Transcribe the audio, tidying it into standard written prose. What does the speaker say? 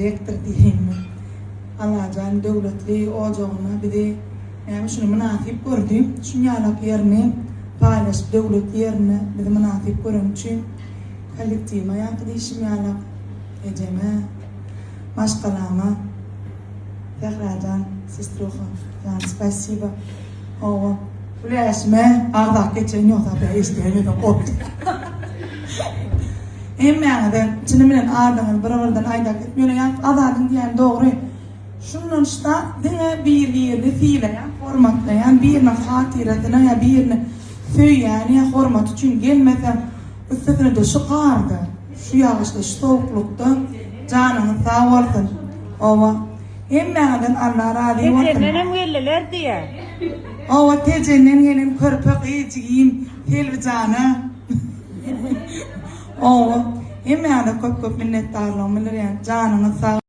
Rektir diyeyim. Alacan devletli ocağına bir de yani şunu münasip gördüm. Şunu yalak yerine paylaşıp devlet yerine bir de münasip görün için kalitime yaklaşım yalak eceme maşkalama tekrardan sistruha yani spasiba ova ulaşma ardak geçen yok tabi isteyeni de koptu. Emmeden çinimden ardından beraberden aydak etmiyor yani adadın diyen doğru. Şunun işte diye bir yerde fiile formatlayan birine hatiretine ya birine yani ya format için gelmeden üstüne de çıkardı. Şu yağışta şu soğuklukta canını sağ olsun. Ova emmeden Allah razı olsun. Tecennen gelirler diye. Ova tecennen gelin körpek yiyeceğim televizana. Ova emmeden köp minnettarlığım bilir yani canını sağ